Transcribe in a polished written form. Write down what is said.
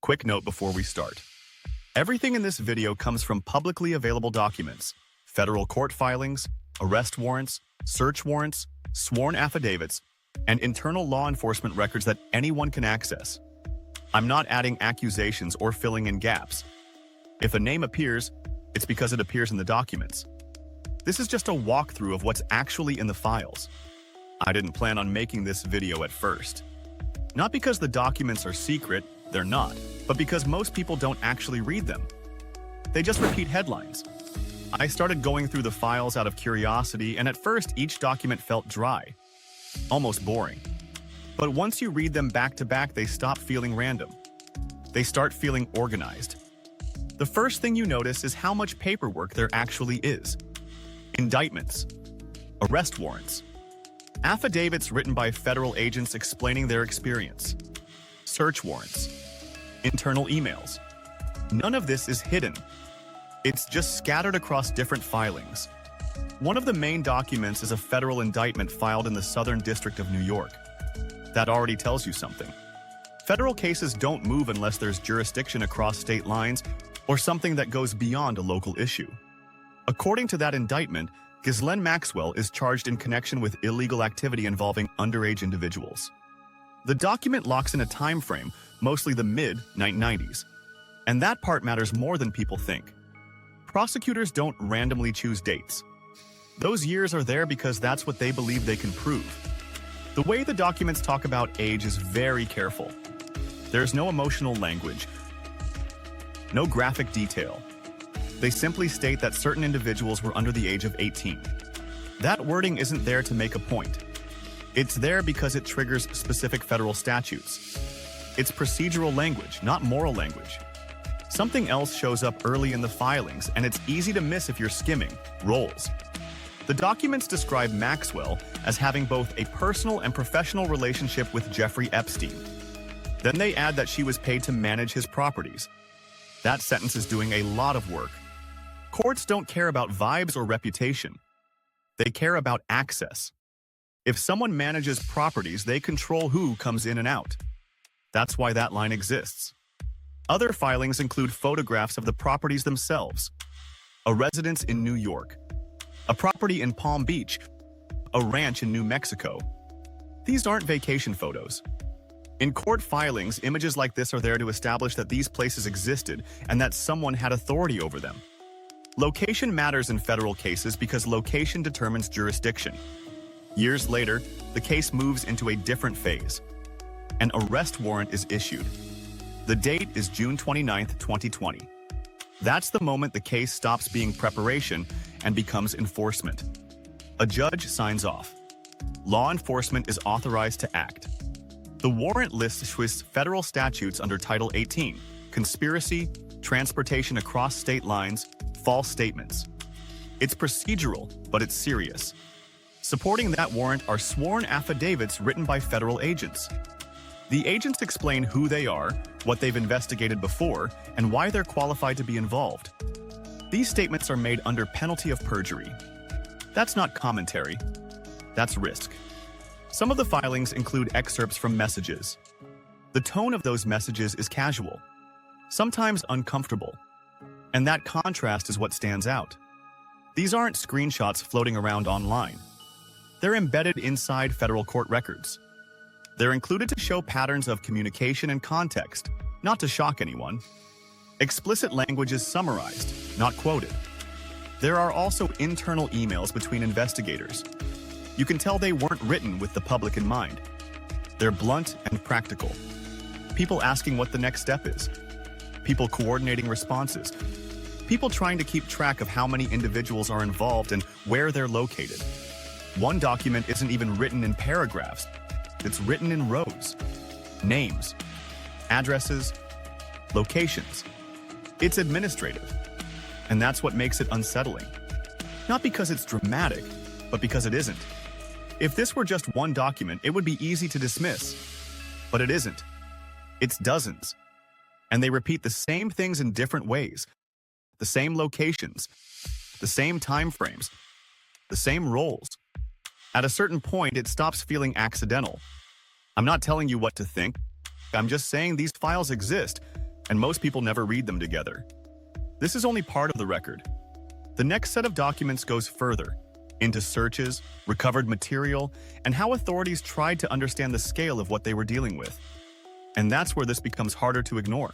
Quick note before we start. Everything in this video comes from publicly available documents, federal court filings, arrest warrants, search warrants, sworn affidavits, and internal law enforcement records that anyone can access. I'm not adding accusations or filling in gaps. If a name appears, it's because it appears in the documents. This is just a walkthrough of what's actually in the files. I didn't plan on making this video at first. Not because the documents are secret, they're not, but because most people don't actually read them. They just repeat headlines. I started going through the files out of curiosity, and at first each document felt dry, almost boring. But once you read them back to back, they stop feeling random. They start feeling organized. The first thing you notice is how much paperwork there actually is. Indictments, arrest warrants, affidavits written by federal agents explaining their experience, search warrants, internal emails. None of this is hidden. It's just scattered across different filings. One of the main documents is a federal indictment filed in the Southern District of New York. That already tells you something. Federal cases don't move unless there's jurisdiction across state lines or something that goes beyond a local issue. According to that indictment, Ghislaine Maxwell is charged in connection with illegal activity involving underage individuals. The document locks in a time frame, mostly the mid-1990s. And that part matters more than people think. Prosecutors don't randomly choose dates. Those years are there because that's what they believe they can prove. The way the documents talk about age is very careful. There's no emotional language, no graphic detail. They simply state that certain individuals were under the age of 18. That wording isn't there to make a point. It's there because it triggers specific federal statutes. It's procedural language, not moral language. Something else shows up early in the filings, and it's easy to miss if you're skimming. Roles. The documents describe Maxwell as having both a personal and professional relationship with Jeffrey Epstein. Then they add that she was paid to manage his properties. That sentence is doing a lot of work. Courts don't care about vibes or reputation. They care about access. If someone manages properties, they control who comes in and out. That's why that line exists. Other filings include photographs of the properties themselves. A residence in New York. A property in Palm Beach. A ranch in New Mexico. These aren't vacation photos. In court filings, images like this are there to establish that these places existed and that someone had authority over them. Location matters in federal cases because location determines jurisdiction. Years later, the case moves into a different phase. An arrest warrant is issued. The date is June 29, 2020. That's the moment the case stops being preparation and becomes enforcement. A judge signs off. Law enforcement is authorized to act. The warrant lists Swiss federal statutes under Title 18, conspiracy, transportation across state lines, false statements. It's procedural, but it's serious. Supporting that warrant are sworn affidavits written by federal agents. The agents explain who they are, what they've investigated before, and why they're qualified to be involved. These statements are made under penalty of perjury. That's not commentary. That's risk. Some of the filings include excerpts from messages. The tone of those messages is casual, sometimes uncomfortable. And that contrast is what stands out. These aren't screenshots floating around online. They're embedded inside federal court records. They're included to show patterns of communication and context, not to shock anyone. Explicit language is summarized, not quoted. There are also internal emails between investigators. You can tell they weren't written with the public in mind. They're blunt and practical. People asking what the next step is. People coordinating responses. People trying to keep track of how many individuals are involved and where they're located. One document isn't even written in paragraphs. It's written in rows. Names, addresses, locations. It's administrative. And that's what makes it unsettling. Not because it's dramatic, but because it isn't. If this were just one document, it would be easy to dismiss. But it isn't. It's dozens. And they repeat the same things in different ways. The same locations, the same time frames, the same roles. At a certain point, it stops feeling accidental. I'm not telling you what to think. I'm just saying these files exist and most people never read them together. This is only part of the record. The next set of documents goes further, into searches, recovered material, and how authorities tried to understand the scale of what they were dealing with. And that's where this becomes harder to ignore.